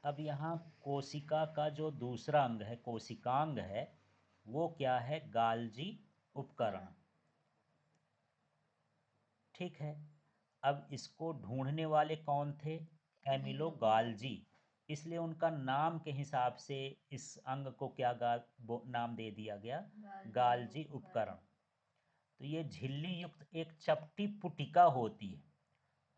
अब यहाँ कोशिका का जो दूसरा अंग है, कोशिकांग है, वो क्या है? गाल्जी उपकरण। ठीक है। अब इसको ढूंढने वाले कौन थे? Camillo Golgi. इसलिए उनका नाम के हिसाब से इस अंग को क्या नाम दे दिया गया? गाल्जी उपकरण। तो ये झिल्ली युक्त एक चपटी पुटिका होती है।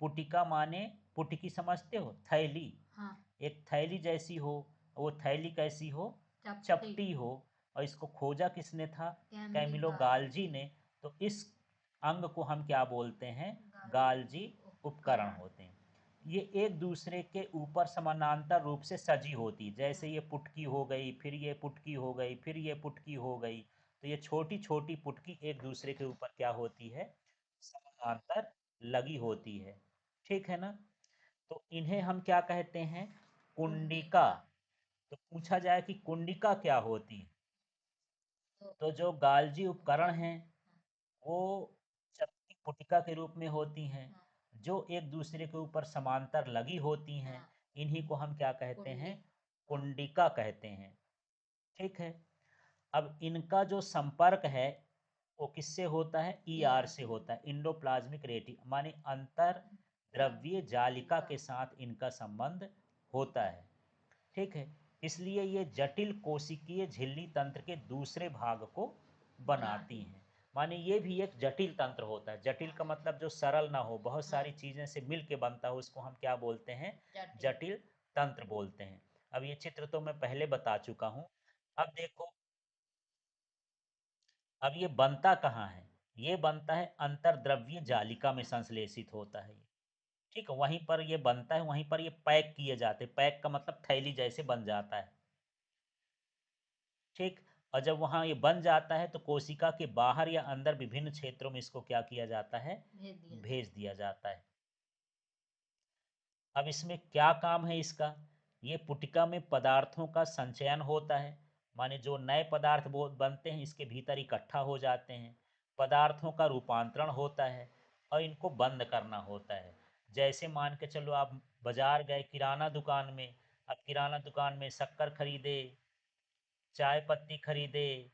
पुटिका माने, पुटिकी समझते हो? थैली। हाँ। एक थैली जैसी हो, वो थैली कैसी हो? चपटी। चपटी हो। और इसको खोजा किसने था? कैमिलो कैमिलो गाल्जी ने। तो इस अंग को हम क्या बोलते हैं? गाल्जी उपकरण होते हैं। ये एक दूसरे के ऊपर समानांतर रूप से सजी होती, जैसे ये पुटकी हो गई, फिर ये पुटकी हो गई, फिर ये पुटकी हो गई। तो ये छोटी छोटी पुटकी एक दूसरे के ऊपर क्या होती है? समानांतर लगी होती है। ठीक है ना? तो इन्हें हम क्या कहते हैं? कुंडिका। तो पूछा जाए कि कुंडिका क्या होती है, तो जो गाल्जी उपकरण हैं वो चपटी पुटिका के रूप में होती हैं, जो एक दूसरे के ऊपर समांतर लगी होती हैं। इन्हीं को हम क्या कहते हैं? कुंडिका कहते हैं। ठीक है। अब इनका जो संपर्क है वो किससे होता है? ईआर से होता है, इंडोप्लाज्मिक रेटिक, माने अंतर द्रव्य जालिका के साथ इनका संबंध होता है। ठीक है। इसलिए ये जटिल कोशिकीय झिल्ली तंत्र के दूसरे भाग को बनाती हैं। माने ये भी एक जटिल तंत्र होता है। जटिल का मतलब जो सरल ना हो, बहुत सारी चीजें से मिल के बनता हो, उसको हम क्या बोलते हैं? जटिल तंत्र बोलते हैं। अब ये चित्र तो मैं पहले बता चुका हूं। अब देखो, अब ये बनता कहाँ है? ये बनता है अंतर्द्रव्य जालिका में संश्लेषित होता है ये। ठीक है, वहीं पर ये बनता है, वहीं पर ये पैक किए जाते हैं। पैक का मतलब थैली जैसे बन जाता है। ठीक। और जब वहां ये बन जाता है तो कोशिका के बाहर या अंदर विभिन्न क्षेत्रों में इसको क्या किया जाता है? भेज दिया जाता है। अब इसमें क्या काम है इसका? ये पुटिका में पदार्थों का संचयन होता है, माने जो नए पदार्थ बनते हैं इसके भीतर इकट्ठा हो जाते हैं। पदार्थों का रूपांतरण होता है और इनको बंद करना होता है। जैसे मान के चलो आप बाजार गए किराना दुकान में, अब किराना दुकान में शक्कर खरीदे, चाय पत्ती खरीदे,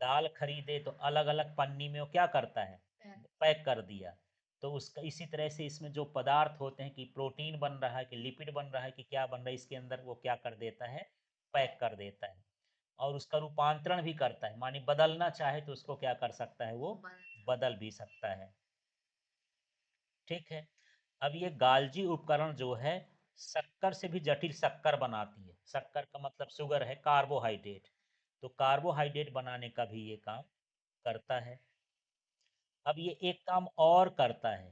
दाल खरीदे, तो अलग अलग पन्नी में वो क्या करता है? पैक कर दिया। तो उसका इसी तरह से इसमें जो पदार्थ होते हैं कि प्रोटीन बन रहा है कि लिपिड बन रहा है कि क्या बन रहा है, इसके अंदर वो क्या कर देता है? पैक कर देता है। और उसका रूपांतरण भी करता है, माने बदलना चाहे तो उसको क्या कर सकता है? वो बदल भी सकता है। ठीक है। अब ये गाल्जी उपकरण जो है शक्कर से भी जटिल शक्कर बनाती है। शक्कर का मतलब शुगर है, कार्बोहाइड्रेट। तो कार्बोहाइड्रेट बनाने का भी ये काम करता है। अब ये एक काम और करता है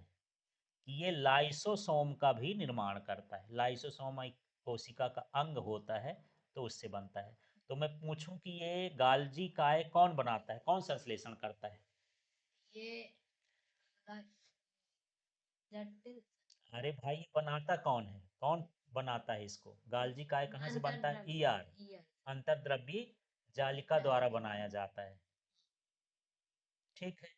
कि ये लाइसोसोम का भी निर्माण करता है। लाइसोसोम एक कोशिका का अंग होता है, तो उससे बनता है। तो मैं पूछूं कि ये गाल्जी काय कौन बनाता है, कौन संश्लेषण करता है? ये जटिल। अरे भाई, ये बनाता कौन है? कौन बनाता है इसको? गाल्जी काय कहाँ से बनता है? ईआर, अंतर्द्रव्यी जालिका द्वारा बनाया जाता है। ठीक है।